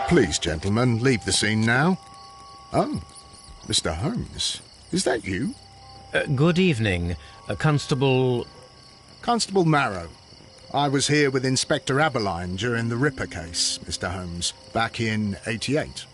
Please, gentlemen, leave the scene now. Oh, Mr. Holmes, is that you? Good evening, Constable... Constable Marrow. I was here with Inspector Aberline during the Ripper case, Mr. Holmes, back in '88.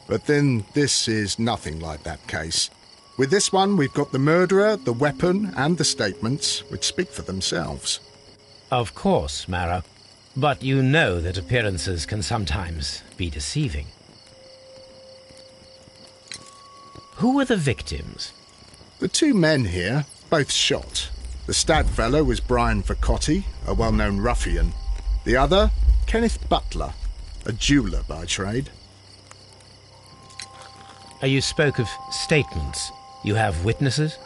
But then this is nothing like that case. With this one, we've got the murderer, the weapon, and the statements, which speak for themselves. Of course, Marrow. But you know that appearances can sometimes be deceiving. Who were the victims? The two men here, both shot. The stab fellow was Brian Vercotti, a well-known ruffian. The other, Kenneth Butler, a jeweller by trade. You spoke of statements. You have witnesses?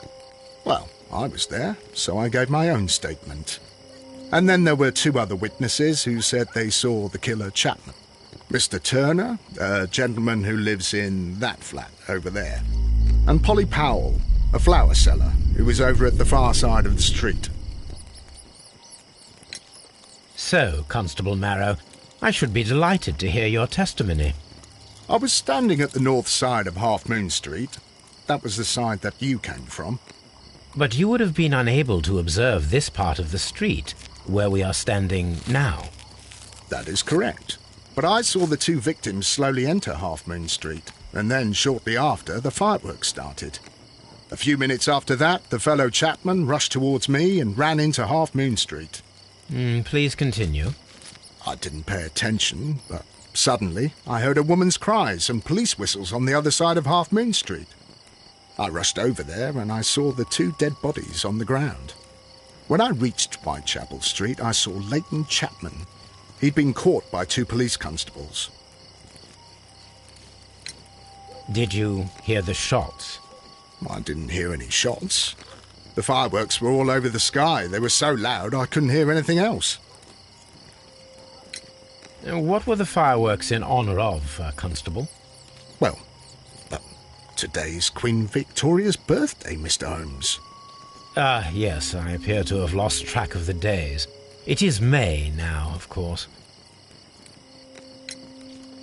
Well, I was there, so I gave my own statement. And then there were two other witnesses who said they saw the killer Chapman. Mr. Turner, a gentleman who lives in that flat over there. And Polly Powell, a flower seller, who was over at the far side of the street. So, Constable Marrow, I should be delighted to hear your testimony. I was standing at the north side of Half Moon Street. That was the side that you came from. But you would have been unable to observe this part of the street, where we are standing now. That is correct. But I saw the two victims slowly enter Half Moon Street, and then shortly after, the fireworks started. A few minutes after that, the fellow Chapman rushed towards me and ran into Half Moon Street. Please continue. I didn't pay attention, but suddenly I heard a woman's cries and police whistles on the other side of Half Moon Street. I rushed over there and I saw the two dead bodies on the ground. When I reached Whitechapel Street, I saw Leighton Chapman. He'd been caught by two police constables. Did you hear the shots? I didn't hear any shots. The fireworks were all over the sky. They were so loud I couldn't hear anything else. What were the fireworks in honour of, Constable? Well, today's Queen Victoria's birthday, Mr. Holmes. Yes, I appear to have lost track of the days. It is May now, of course.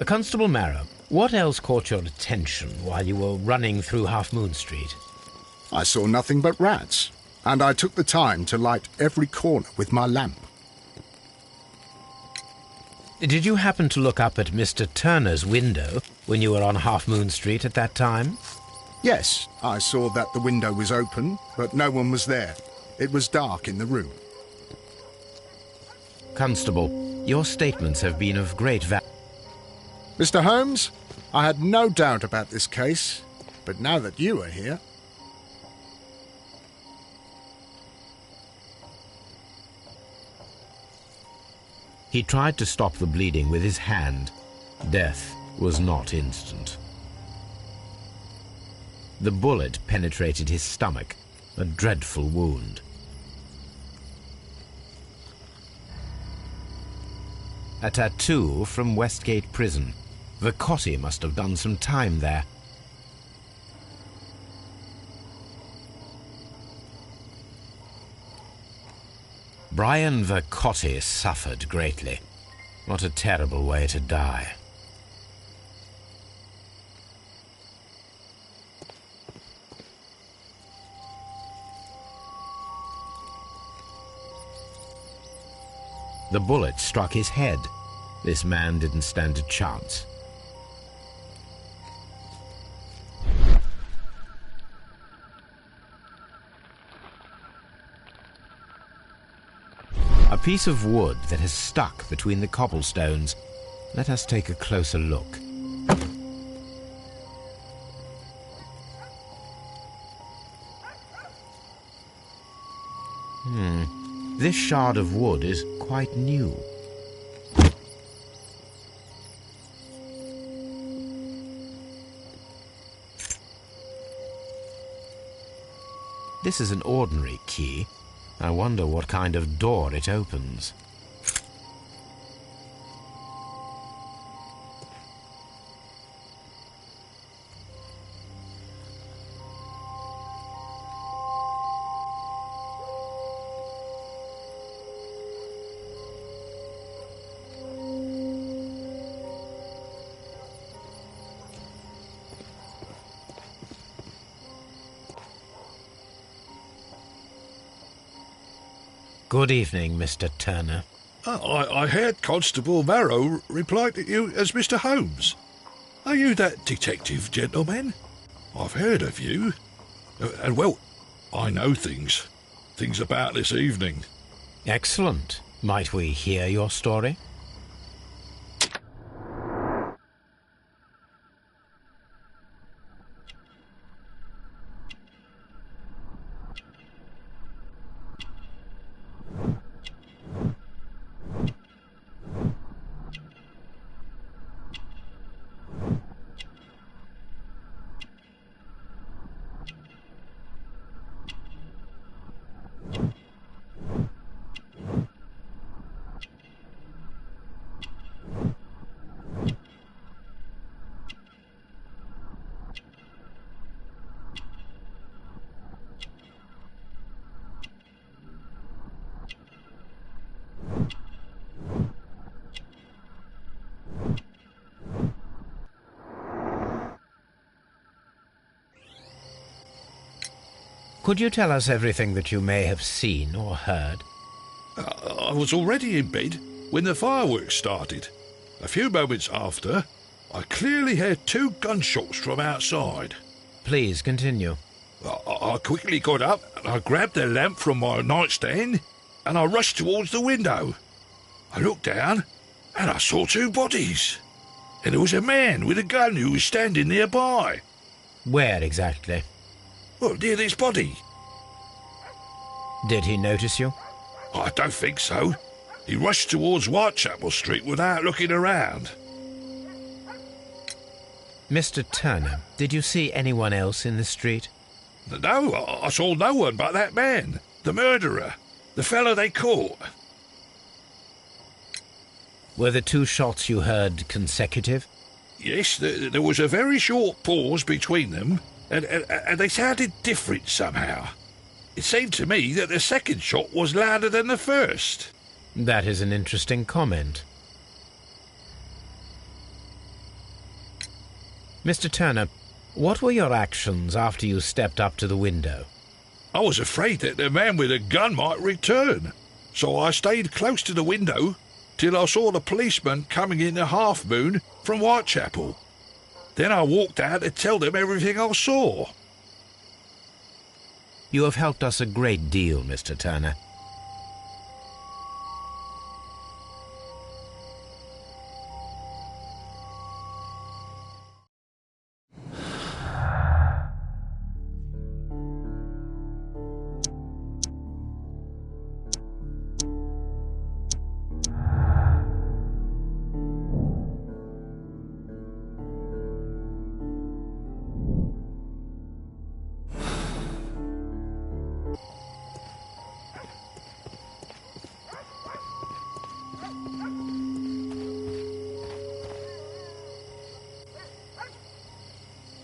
Constable Marrow, what else caught your attention while you were running through Half Moon Street? I saw nothing but rats, and I took the time to light every corner with my lamp. Did you happen to look up at Mr. Turner's window when you were on Half Moon Street at that time? Yes, I saw that the window was open, but no one was there. It was dark in the room. Constable, your statements have been of great value. Mr. Holmes, I had no doubt about this case, but now that you are here... He tried to stop the bleeding with his hand. Death was not instant. The bullet penetrated his stomach, a dreadful wound. A tattoo from Westgate Prison. Vercotti must have done some time there. Brian Vercotti suffered greatly. What a terrible way to die. The bullet struck his head. This man didn't stand a chance. A piece of wood that has stuck between the cobblestones. Let us take a closer look. This shard of wood is quite new. This is an ordinary key. I wonder what kind of door it opens. Good evening, Mr. Turner. I heard Constable Marrow reply to you as Mr. Holmes. Are you that detective gentleman? I've heard of you. And, well, I know things about this evening. Excellent. Might we hear your story? Could you tell us everything that you may have seen or heard? I was already in bed when the fireworks started. A few moments after, I clearly heard 2 gunshots from outside. Please continue. I quickly got up and I grabbed the lamp from my nightstand and I rushed towards the window. I looked down and I saw 2 bodies. And there was a man with a gun who was standing nearby. Where exactly? Well, near this body. Did he notice you? I don't think so. He rushed towards Whitechapel Street without looking around. Mr. Turner, did you see anyone else in the street? No, I saw no one but that man, the murderer, the fellow they caught. Were the 2 shots you heard consecutive? Yes, there was a very short pause between them, and they sounded different somehow. It seemed to me that the second shot was louder than the first. That is an interesting comment. Mr. Turner, what were your actions after you stepped up to the window? I was afraid that the man with a gun might return, so I stayed close to the window till I saw the policeman coming in the Half Moon from Whitechapel. Then I walked out to tell them everything I saw. You have helped us a great deal, Mr. Turner.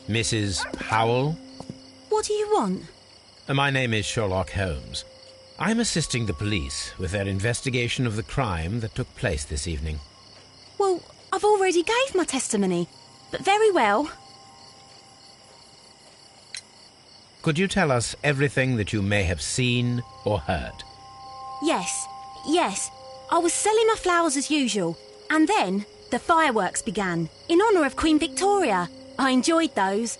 Mrs. Powell? What do you want? My name is Sherlock Holmes. I'm assisting the police with their investigation of the crime that took place this evening. Well, I've already gave my testimony, but very well. Could you tell us everything that you may have seen or heard? Yes. I was selling my flowers as usual, and then the fireworks began, in honour of Queen Victoria. I enjoyed those.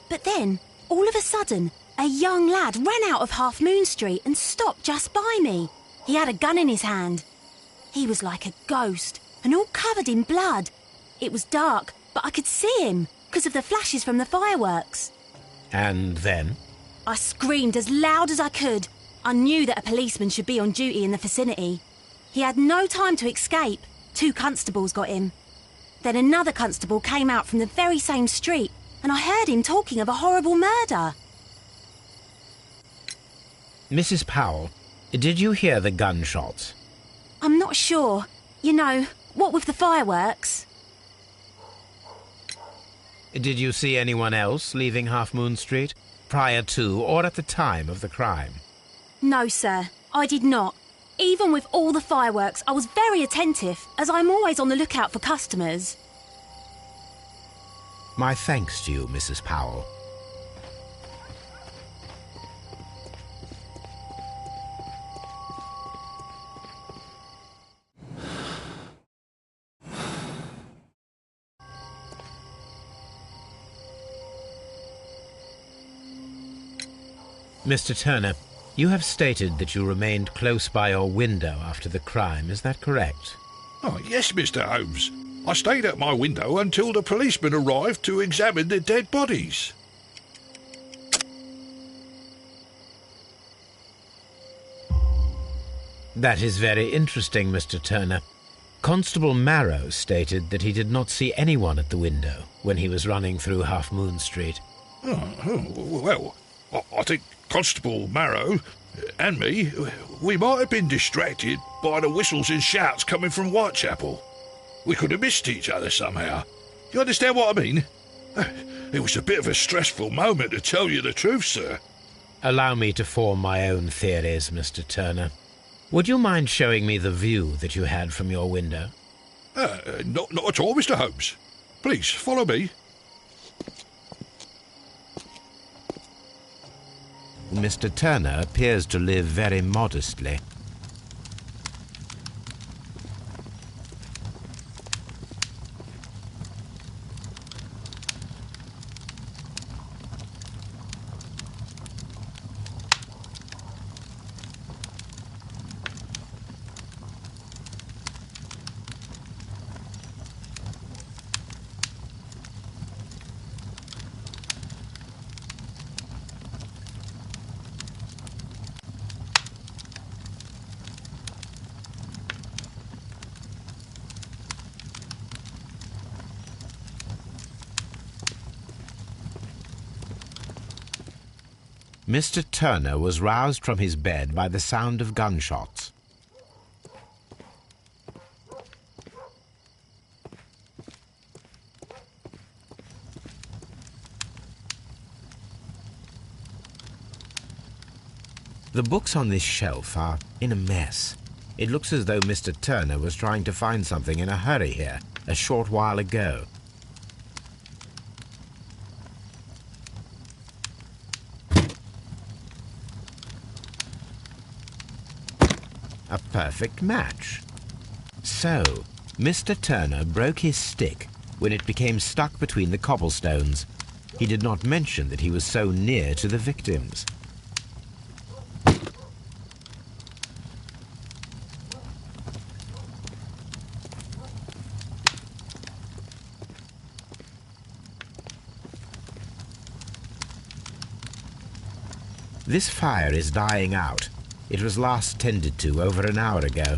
But then, all of a sudden, a young lad ran out of Half Moon Street and stopped just by me. He had a gun in his hand. He was like a ghost, and all covered in blood. It was dark, but I could see him, because of the flashes from the fireworks. And then? I screamed as loud as I could. I knew that a policeman should be on duty in the vicinity. He had no time to escape. 2 constables got him. Then another constable came out from the very same street, and I heard him talking of a horrible murder. Mrs. Powell, did you hear the gunshots? I'm not sure. You know, what with the fireworks? Did you see anyone else leaving Half Moon Street, prior to or at the time of the crime? No, sir, I did not. Even with all the fireworks, I was very attentive, as I'm always on the lookout for customers. My thanks to you, Mrs. Powell. Mr. Turner, you have stated that you remained close by your window after the crime, is that correct? Oh, yes, Mr. Holmes. I stayed at my window until the policeman arrived to examine the dead bodies. That is very interesting, Mr. Turner. Constable Marrow stated that he did not see anyone at the window when he was running through Half Moon Street. Well, I think Constable Marrow and me, we might have been distracted by the whistles and shouts coming from Whitechapel. We could have missed each other somehow. You understand what I mean? It was a bit of a stressful moment, to tell you the truth, sir. Allow me to form my own theories, Mr. Turner. Would you mind showing me the view that you had from your window? Not at all, Mr. Holmes. Please, follow me. Mr. Turner appears to live very modestly. Mr. Turner was roused from his bed by the sound of gunshots. The books on this shelf are in a mess. It looks as though Mr. Turner was trying to find something in a hurry here a short while ago. A perfect match. So, Mr. Turner broke his stick when it became stuck between the cobblestones. He did not mention that he was so near to the victims. This fire is dying out. It was last tended to over an hour ago.